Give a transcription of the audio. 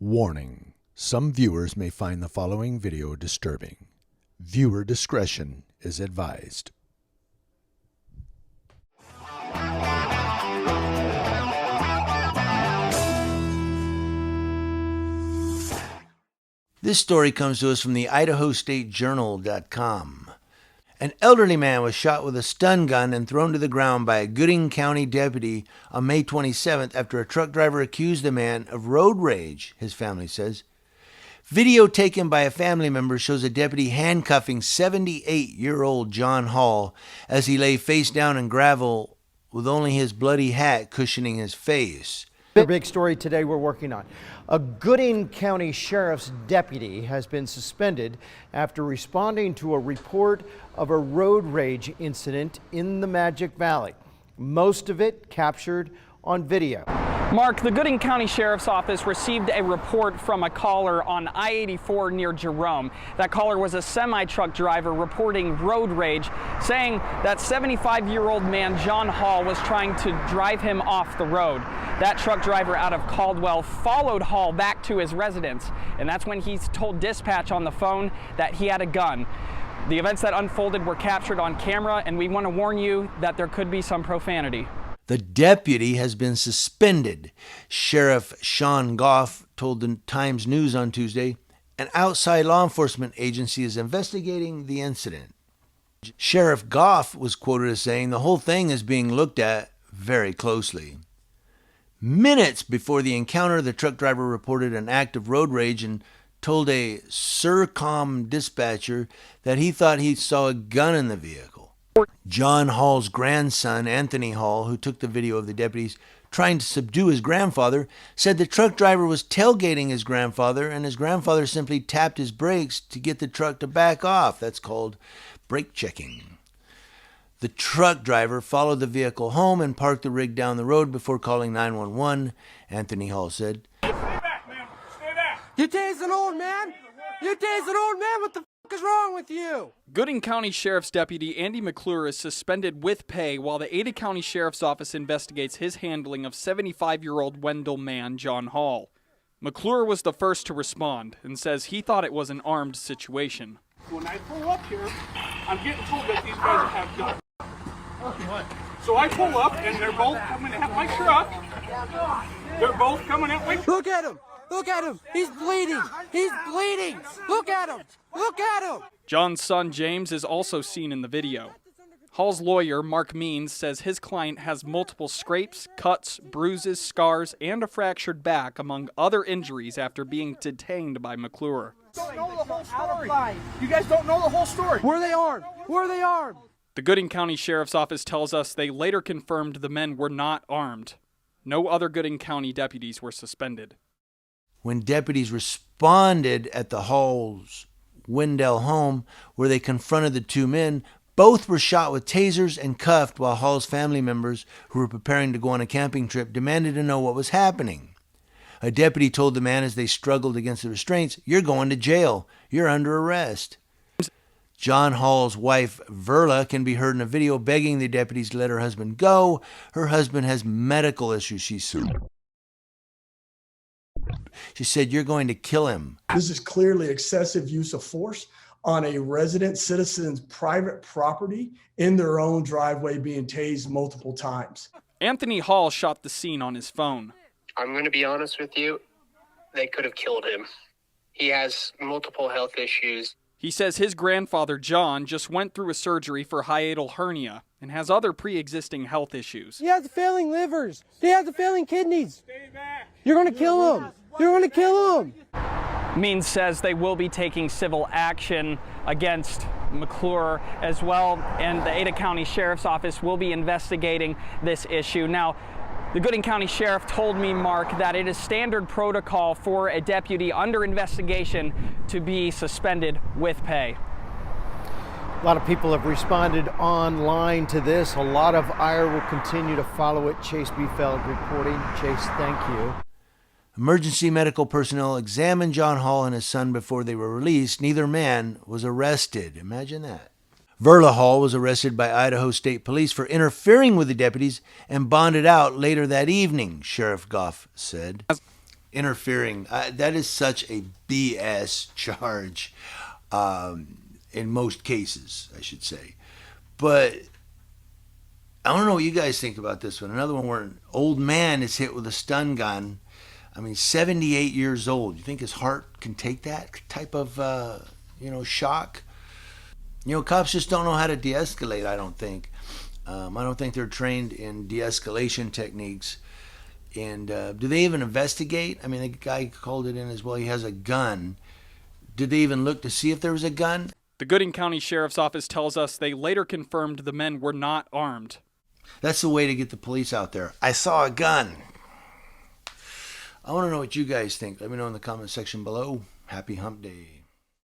Warning: some viewers may find the following video disturbing. Viewer discretion is advised. This story comes to us from the Idaho State Journal.com. An elderly man was shot with a stun gun and thrown to the ground by a Gooding County deputy on May 27th after a truck driver accused the man of road rage, his family says. Video taken by a family member shows a deputy handcuffing 78-year-old John Hall as he lay face down in gravel with only his bloody hat cushioning his face. The big story today we're working on. A Gooding County Sheriff's deputy has been suspended after responding to a report of a road rage incident in the Magic Valley. Most of it captured on video. Mark, the Gooding County Sheriff's Office received a report from a caller on I-84 near Jerome. That caller was a semi-truck driver reporting road rage, saying that 75-year-old man John Hall was trying to drive him off the road. That truck driver out of Caldwell followed Hall back to his residence, and that's when he told dispatch on the phone that he had a gun. The events that unfolded were captured on camera, and we want to warn you that there could be some profanity. The deputy has been suspended, Sheriff Sean Goff told the Times News on Tuesday. An outside law enforcement agency is investigating the incident. Sheriff Goff was quoted as saying the whole thing is being looked at very closely. Minutes before the encounter, the truck driver reported an act of road rage and told a Surcom dispatcher that he thought he saw a gun in the vehicle. John Hall's grandson, Anthony Hall, who took the video of the deputies trying to subdue his grandfather, said the truck driver was tailgating his grandfather and his grandfather simply tapped his brakes to get the truck to back off. That's called brake checking. The truck driver followed the vehicle home and parked the rig down the road before calling 911, Anthony Hall said. Stay back, man. Stay back. You tasing old man? You tasing old man? What the f*** is wrong with you? Gooding County Sheriff's Deputy Andy McClure is suspended with pay while the Ada County Sheriff's Office investigates his handling of 75-year-old Wendell man John Hall. McClure was the first to respond and says he thought it was an armed situation. When I pull up here, I'm getting told that these guys have guns. So I pull up, and they're both coming at my truck. They're both coming at my truck. Look at him! Look at him! He's bleeding! He's bleeding! Look at him! Look at him! John's son James is also seen in the video. Hall's lawyer, Mark Means, says his client has multiple scrapes, cuts, bruises, scars, and a fractured back, among other injuries after being detained by McClure. You don't know the whole story. You guys don't know the whole story. Were they armed? Were they armed? The Gooding County Sheriff's Office tells us they later confirmed the men were not armed. No other Gooding County deputies were suspended. When deputies responded at the Hall's Wendell home, where they confronted the two men, both were shot with tasers and cuffed while Hall's family members, who were preparing to go on a camping trip, demanded to know what was happening. A deputy told the man as they struggled against the restraints, "You're going to jail. You're under arrest." John Hall's wife, Verla, can be heard in a video begging the deputies to let her husband go. Her husband has medical issues, she said. She said, "You're going to kill him." This is clearly excessive use of force on a resident citizen's private property in their own driveway, being tased multiple times. Anthony Hall shot the scene on his phone. I'm going to be honest with you. They could have killed him. He has multiple health issues. He says his grandfather, John, just went through a surgery for hiatal hernia and has other pre-existing health issues. He has the failing livers. He has the failing kidneys. Stay back. You're going to kill him. You're going to kill him. Means says they will be taking civil action against McClure as well, and the Ada County Sheriff's Office will be investigating this issue. Now, the Gooding County Sheriff told me, Mark, that it is standard protocol for a deputy under investigation to be suspended with pay. A lot of people have responded online to this. A lot of ire will continue to follow it. Chase Biefeld reporting. Chase, thank you. Emergency medical personnel examined John Hall and his son before they were released. Neither man was arrested. Imagine that. Verla Hall was arrested by Idaho State Police for interfering with the deputies and bonded out later that evening, Sheriff Goff said. interfering. That is such a BS charge in most cases, I should say. But I don't know what you guys think about this one. Another one where an old man is hit with a stun gun. I mean, 78 years old. You think his heart can take that type of, shock? Cops just don't know how to de-escalate, I don't think. I don't think they're trained in de-escalation techniques. And do they even investigate? I mean, the guy called it in as well. He has a gun. Did they even look to see if there was a gun? The Gooding County Sheriff's Office tells us they later confirmed the men were not armed. That's the way to get the police out there. I saw a gun. I want to know what you guys think. Let me know in the comment section below. Happy Hump Day.